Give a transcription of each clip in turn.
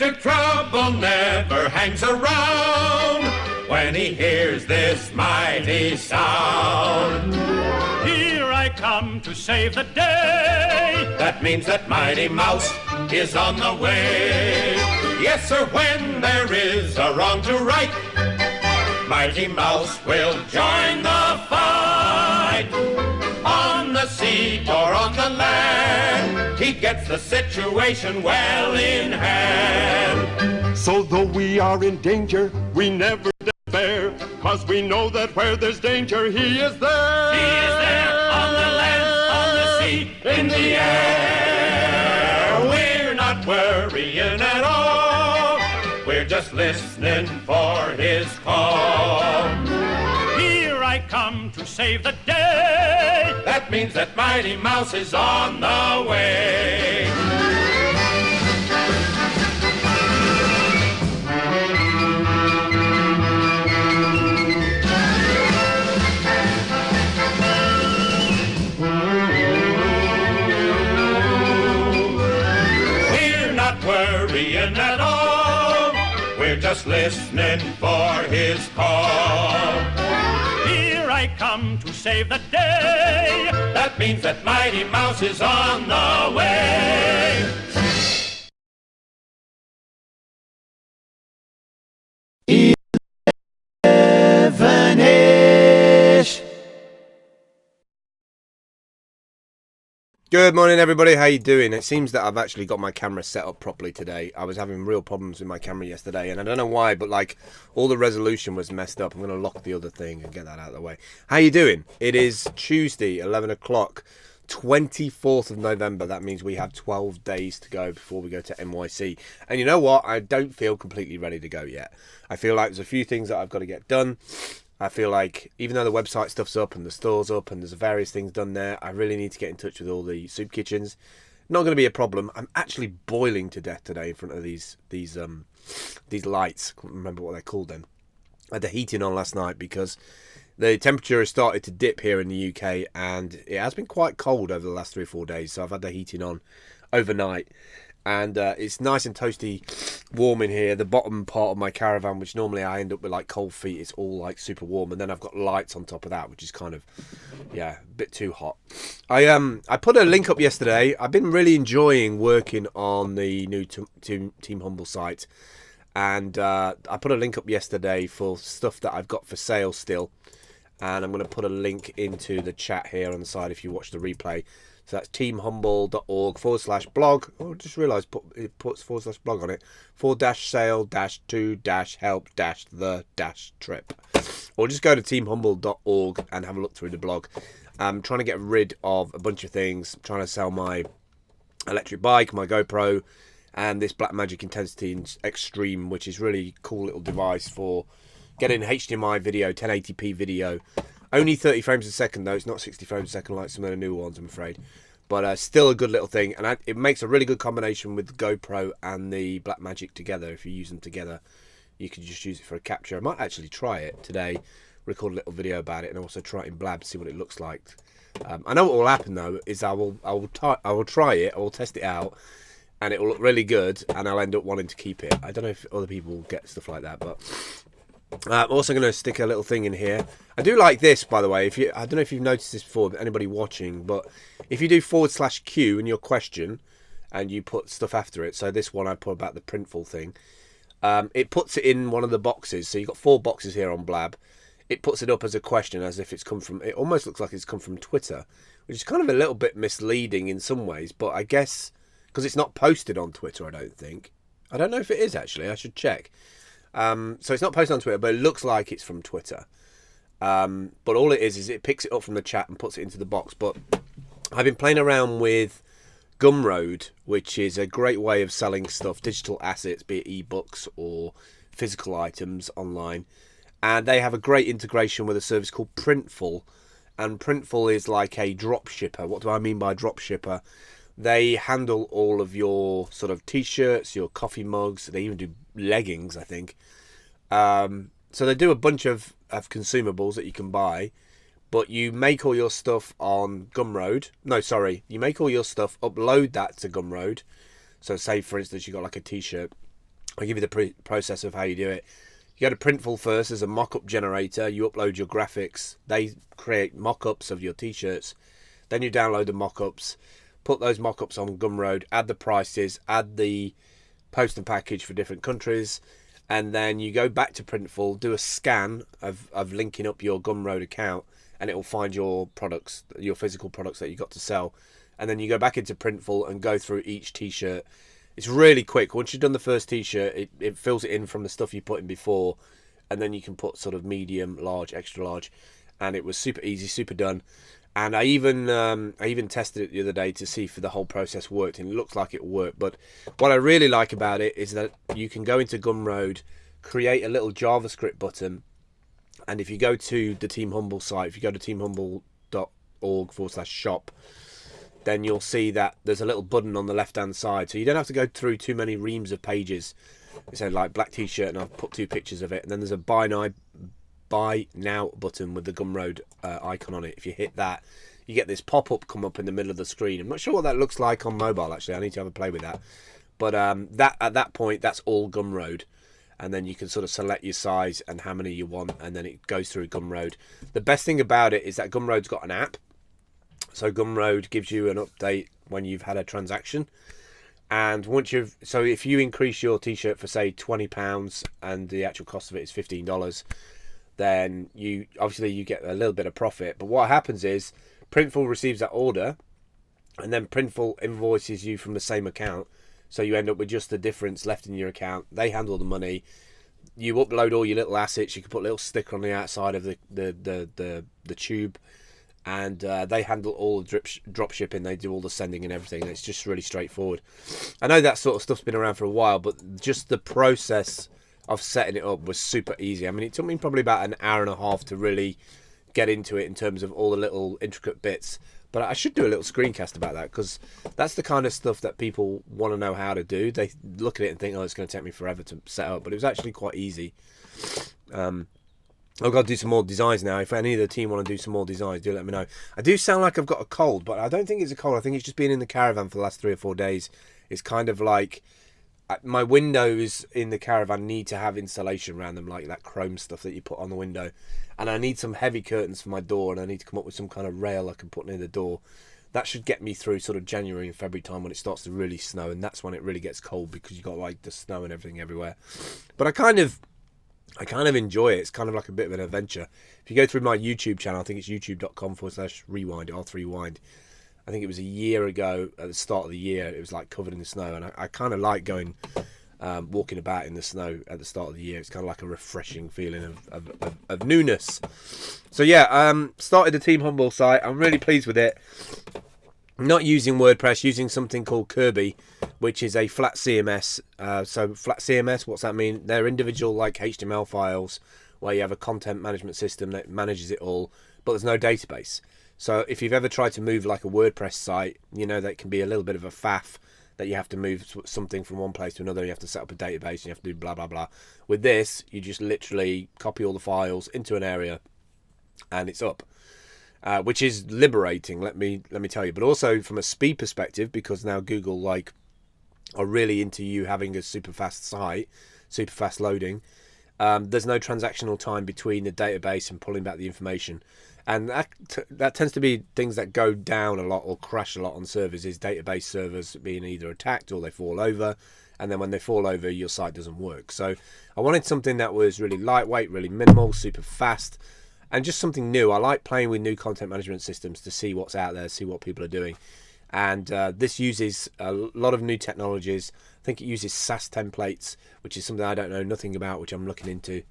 Mr. Trouble never hangs around when he hears this mighty sound. Here I come to save the day. That means that Mighty Mouse is on the way. Yes, sir, when there is a wrong to right, Mighty Mouse will join the fight. On the sea or on the land, he gets the situation well in hand. So though we are in danger, we never despair, 'cause we know that where there's danger, he is there. He is there on the land, on the sea, in the air. We're not worrying at all. We're just listening for his call. Here I come to save the day. That means that Mighty Mouse is on the way. We're not worrying at all. We're just listening for his call. Here I come to save the day. That means that Mighty Mouse is on the way. Elevenish. Good morning, everybody. How you doing? It seems that I've actually got my camera set up properly today. I was having real problems with my camera yesterday, and I don't know why, but like all the resolution was messed up. I'm going to lock the other thing and get that out of the way. How you doing? It is Tuesday, 11 o'clock, 24th of November. That means we have 12 days to go before we go to NYC. And you know what? I don't feel completely ready to go yet. I feel like there's a few things that I've got to get done. I feel like even though the website stuff's up and the store's up and there's various things done there, I really need to get in touch with all the soup kitchens. Not going to be a problem. I'm actually boiling to death today in front of these lights. I can't remember what they're called then. I had the heating on last night because the temperature has started to dip here in the UK, and it has been quite cold over the last 3 or 4 days. So I've had the heating on overnight. And it's nice and toasty warm in here. The bottom part of my caravan, which normally I end up with like cold feet, it's all like super warm. And then I've got lights on top of that, which is kind of, yeah, a bit too hot. I put a link up yesterday. I've been really enjoying working on the new Team Humble site. And I put a link up yesterday for stuff that I've got for sale still. And I'm going to put a link into the chat here on the side if you watch the replay. So that's teamhumble.org/blog. Oh, I just realised it puts /blog on it. /sale-to-help-the-trip. Or just go to teamhumble.org and have a look through the blog. I'm trying to get rid of a bunch of things. I'm trying to sell my electric bike, my GoPro, and this Blackmagic Intensity Extreme, which is really cool little device for getting HDMI video, 1080p video. Only 30 frames a second though, it's not 60 frames a second like some of the new ones, I'm afraid. But still a good little thing, and it makes a really good combination with the GoPro and the Blackmagic together. If you use them together, you can just use it for a capture. I might actually try it today, record a little video about it, and also try it in Blab, see what it looks like. I know what will happen though, is I will try it, I will test it out, and it will look really good, and I'll end up wanting to keep it. I don't know if other people will get stuff like that, but I'm also going to stick a little thing in here. I do like this, by the way. I don't know if you've noticed this before, anybody watching, but if you do /Q in your question and you put stuff after it, so this one I put about the printful thing, it puts it in one of the boxes. So you've got 4 boxes here on Blab. It puts it up as a question, as if it's come from, it almost looks like it's come from Twitter, which is kind of a little bit misleading in some ways, but I guess because it's not posted on Twitter, I don't think. I don't know if it is actually, I should check. So it's not posted on Twitter, but it looks like it's from Twitter. But all it is it picks it up from the chat and puts it into the box. But I've been playing around with Gumroad, which is a great way of selling stuff, digital assets, be it ebooks or physical items online. And they have a great integration with a service called Printful. And Printful is like a drop shipper. What do I mean by drop shipper? They handle all of your sort of t-shirts, your coffee mugs. They even do leggings, I think. So they do a bunch of consumables that you can buy, but you make all your stuff on Gumroad. No, sorry. You make all your stuff, upload that to Gumroad. So say, for instance, you got like a t-shirt. I'll give you the process of how you do it. You go to Printful first as a mock-up generator. You upload your graphics. They create mock-ups of your t-shirts. Then you download the mock-ups, put those mock-ups on Gumroad, add the prices, add the post and package for different countries, and then you go back to Printful, do a scan of linking up your Gumroad account, and it will find your products, your physical products that you got to sell. And then you go back into Printful and go through each t-shirt. It's really quick. Once you've done the first t-shirt, it fills it in from the stuff you put in before, and then you can put sort of medium, large, extra large, and it was super easy, super done. And I even tested it the other day to see if the whole process worked, and it looks like it worked. But what I really like about it is that you can go into Gumroad, create a little JavaScript button, and if you go to the Team Humble site, if you go to teamhumble.org/shop, then you'll see that there's a little button on the left hand side, so you don't have to go through too many reams of pages. It said like black t-shirt, and I've put 2 pictures of it, and then there's a buy now button with the Gumroad icon on it. If you hit that, you get this pop-up come up in the middle of the screen. I'm not sure what that looks like on mobile, actually. I need to have a play with that. But that at that point, that's all Gumroad, and then you can sort of select your size and how many you want, and then it goes through Gumroad. The best thing about it is that Gumroad's got an app. So Gumroad gives you an update when you've had a transaction, and so if you increase your t-shirt for say £20 and the actual cost of it is $15, then you get a little bit of profit. But what happens is Printful receives that order, and then Printful invoices you from the same account, so you end up with just the difference left in your account. They handle the money. You upload all your little assets. You can put a little sticker on the outside of the tube. And they handle all the drop shipping. They do all the sending and everything. It's just really straightforward. I know that sort of stuff's been around for a while, but just the process of setting it up was super easy. I mean, it took me probably about an hour and a half to really get into it in terms of all the little intricate bits. But I should do a little screencast about that, because that's the kind of stuff that people want to know how to do. They look at it and think, oh, it's going to take me forever to set up. But it was actually quite easy. I've got to do some more designs now. If any of the team want to do some more designs, do let me know. I do sound like I've got a cold, but I don't think it's a cold. I think it's just been in the caravan for the last 3 or 4 days. It's kind of like my windows in the caravan need to have insulation around them, like that chrome stuff that you put on the window. And I need some heavy curtains for my door, and I need to come up with some kind of rail I can put near the door. That should get me through sort of January and February time, when it starts to really snow, and that's when it really gets cold, because you've got like the snow and everything everywhere. But I kind of enjoy it. It's kind of like a bit of an adventure. If you go through my YouTube channel, I think it's youtube.com/rewind, R3wind. I think it was a year ago at the start of the year. It was like covered in the snow, and I kind of like going walking about in the snow at the start of the year. It's kind of like a refreshing feeling of newness. So yeah, started the Team Humble site. I'm really pleased with it. Not using WordPress, using something called Kirby, which is a flat CMS. So flat CMS, what's that mean? They're individual like HTML files where you have a content management system that manages it all, but there's no database. So if you've ever tried to move like a WordPress site, you know that can be a little bit of a faff, that you have to move something from one place to another. You have to set up a database, and you have to do blah, blah, blah. With this, you just literally copy all the files into an area, and it's up. Which is liberating, let me tell you. But also from a speed perspective, because now Google are really into you having a super fast site, super fast loading. There's no transactional time between the database and pulling back the information, and that tends to be things that go down a lot or crash a lot on servers. Is database servers being either attacked or they fall over, and then when they fall over, your site doesn't work. So I wanted something that was really lightweight, really minimal, super fast. And just something new. I like playing with new content management systems to see what's out there, see what people are doing. And this uses a lot of new technologies. I think it uses SAS templates, which is something I don't know nothing about, which I'm looking into.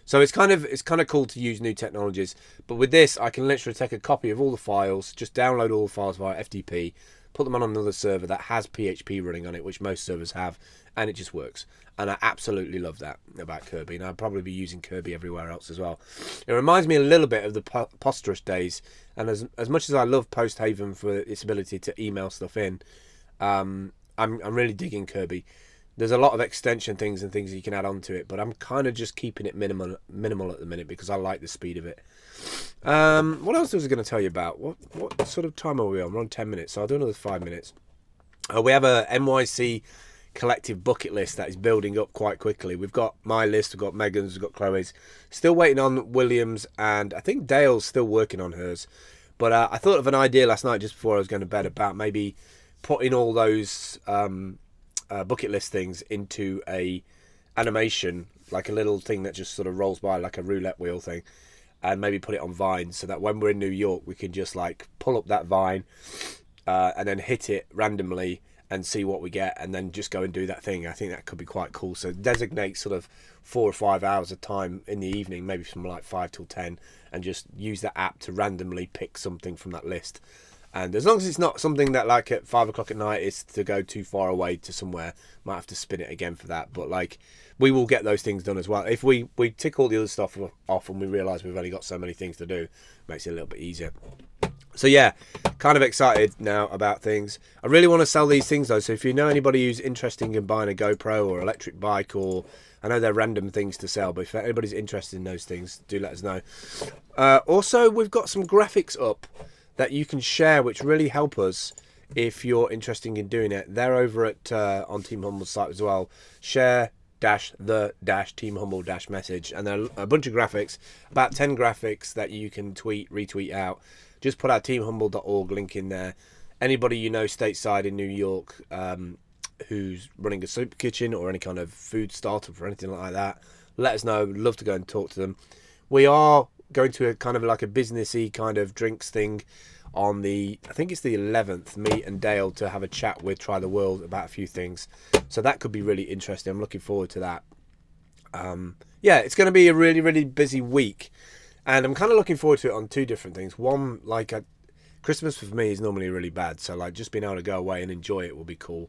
So it's kind of cool to use new technologies. But with this, I can literally take a copy of all the files, just download all the files via FTP, put them on another server that has PHP running on it, which most servers have, and it just works. And I absolutely love that about Kirby, and I'll probably be using Kirby everywhere else as well. It reminds me a little bit of the Posterous days, and as much as I love Posthaven for its ability to email stuff in, I'm really digging Kirby. There's a lot of extension things and things you can add on to it, but I'm kind of just keeping it minimal at the minute because I like the speed of it. What else was I going to tell you about? What sort of time are we on? We're on 10 minutes, so I'll do another 5 minutes. We have a NYC collective bucket list that is building up quite quickly. We've got my list, we've got Megan's, we've got Chloe's. Still waiting on William's, and I think Dale's still working on hers. But I thought of an idea last night just before I was going to bed about maybe putting all those bucket list things into a animation, like a little thing that just sort of rolls by like a roulette wheel thing, and maybe put it on Vine so that when we're in New York we can just like pull up that Vine and then hit it randomly and see what we get, and then just go and do that thing. I think that could be quite cool. So designate sort of 4 or 5 hours of time in the evening, maybe from like 5 till 10, and just use that app to randomly pick something from that list. And as long as it's not something that like at 5 o'clock at night is to go too far away to somewhere, might have to spin it again for that. But like, we will get those things done as well. If we tick all the other stuff off and we realise we've only got so many things to do, makes it a little bit easier. So yeah, kind of excited now about things. I really want to sell these things though, so if you know anybody who's interested in buying a GoPro or electric bike, or I know they're random things to sell, but if anybody's interested in those things, do let us know. Also, we've got some graphics up that you can share, which really help us if you're interested in doing it. They're over at on Team Humble's site as well. Share Team Humble message, and there are a bunch of graphics, about 10 graphics that you can retweet out. Just put our teamhumble.org link in there. Anybody you know stateside in New York who's running a soup kitchen or any kind of food startup or anything like that, let us know. We'd love to go and talk to them. We are going to a kind of like a businessy kind of drinks thing on I think it's the 11th, me and Dale to have a chat with Try the World about a few things. So that could be really interesting. I'm looking forward to that. Yeah, it's going to be a really, really busy week. And I'm kind of looking forward to it on two different things. One, like Christmas for me is normally really bad. So like just being able to go away and enjoy it will be cool.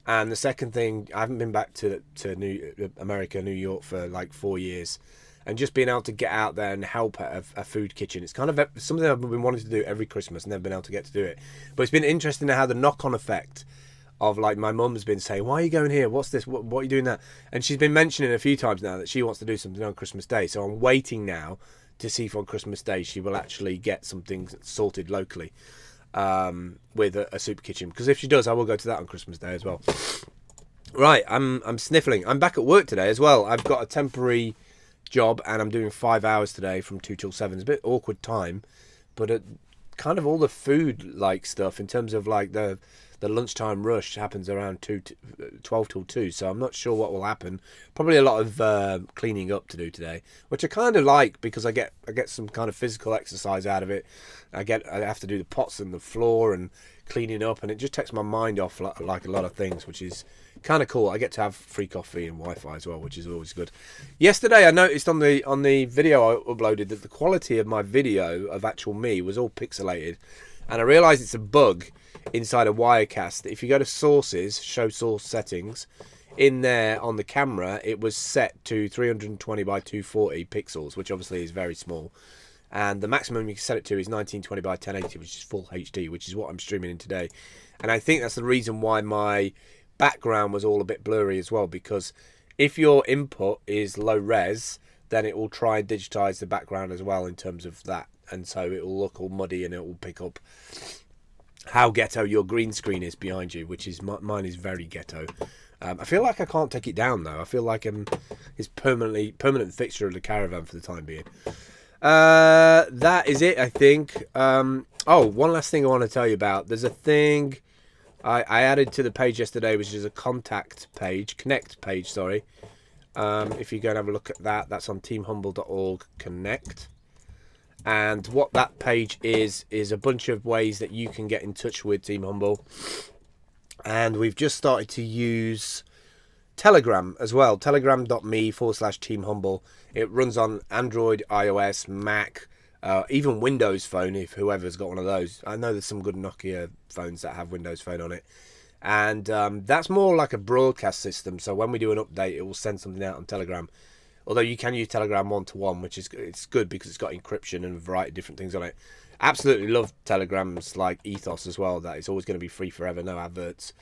And the second thing, I haven't been back to New York for like 4 years. And just being able to get out there and help at a food kitchen. It's kind of something I've been wanting to do every Christmas, never been able to get to do it. But it's been interesting to how the knock-on effect of like my mum's been saying, why are you going here? What's this? What are you doing that? And she's been mentioning a few times now that she wants to do something on Christmas Day. So I'm waiting now to see if on Christmas Day she will actually get something sorted locally with a soup kitchen. Because if she does, I will go to that on Christmas Day as well. Right, I'm sniffling. I'm back at work today as well. I've got a temporary job and I'm doing 5 hours today from 2 till 7. It's a bit awkward time, but kind of all the food like stuff in terms of like the lunchtime rush happens around 12 till 2, so I'm not sure what will happen. Probably a lot of cleaning up to do today, which I kind of like because I get some kind of physical exercise out of it. I have to do the pots and the floor and cleaning up, and it just takes my mind off like a lot of things, which is kind of cool. I get to have free coffee and Wi-Fi as well, which is always good. Yesterday I noticed on the video I uploaded that the quality of my video of actual me was all pixelated, and I realised it's a bug inside a Wirecast. If you go to sources, show source settings, in there on the camera it was set to 320 by 240 pixels, which obviously is very small, and the maximum you can set it to is 1920 by 1080, which is full HD, which is what I'm streaming in today. And I think that's the reason why my background was all a bit blurry as well, because if your input is low res, then it will try and digitize the background as well in terms of that, and so it will look all muddy and it will pick up how ghetto your green screen is behind you, which is mine is very ghetto. I feel like I can't take it down though. I feel like it's permanent fixture of the caravan for the time being. That is it, I think. Oh, one last thing I want to tell you about. There's a thing I added to the page yesterday, which is a connect page, sorry. If you go and have a look at that, that's on teamhumble.org, connect. And what that page is a bunch of ways that you can get in touch with Team Humble. And we've just started to use Telegram as well. Telegram.me/Team Humble. It runs on Android, iOS, Mac, even Windows Phone, if whoever's got one of those. I know there's some good Nokia phones that have Windows Phone on it. And that's more like a broadcast system. So when we do an update, it will send something out on Telegram. Although you can use Telegram one-to-one, which is it's good because it's got encryption and a variety of different things on it. Absolutely love Telegram's like ethos as well, that it's always going to be free forever, no adverts.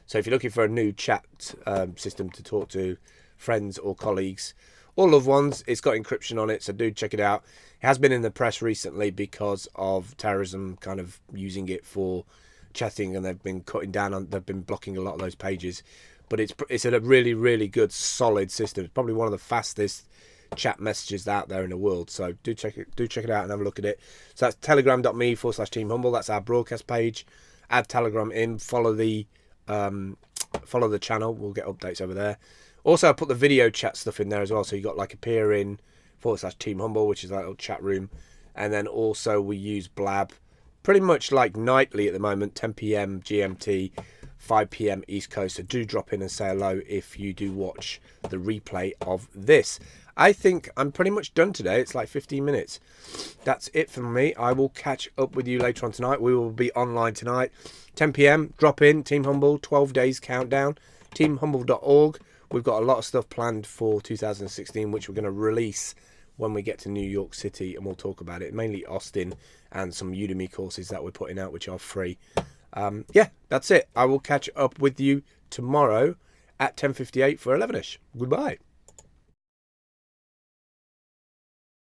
So if you're looking for a new chat system to talk to friends or colleagues or loved ones, it's got encryption on it, so do check it out. It has been in the press recently because of terrorism kind of using it for chatting, and they've been cutting down on, they've been blocking a lot of those pages. but it's a really, really good, solid system. It's probably one of the fastest chat messages out there in the world. So do check it out and have a look at it. So that's telegram.me/teamhumble. That's our broadcast page. Add Telegram in. Follow the channel. We'll get updates over there. Also, I put the video chat stuff in there as well. So you got like Appear/teamhumble, which is that little chat room. And then also we use Blab pretty much like nightly at the moment, 10 p.m. GMT, 5 p.m. East Coast. So do drop in and say hello if you do watch the replay of this. I think I'm pretty much done today. It's like 15 minutes. That's it from me. I will catch up with you later on tonight. We will be online tonight, 10 p.m. Drop in, Team Humble, 12 days countdown, teamhumble.org. We've got a lot of stuff planned for 2016, which we're going to release when we get to New York City, and we'll talk about it. Mainly Austin and some Udemy courses that we're putting out, which are free. Yeah, that's it. I will catch up with you tomorrow at 10:58 for elevenish. Goodbye.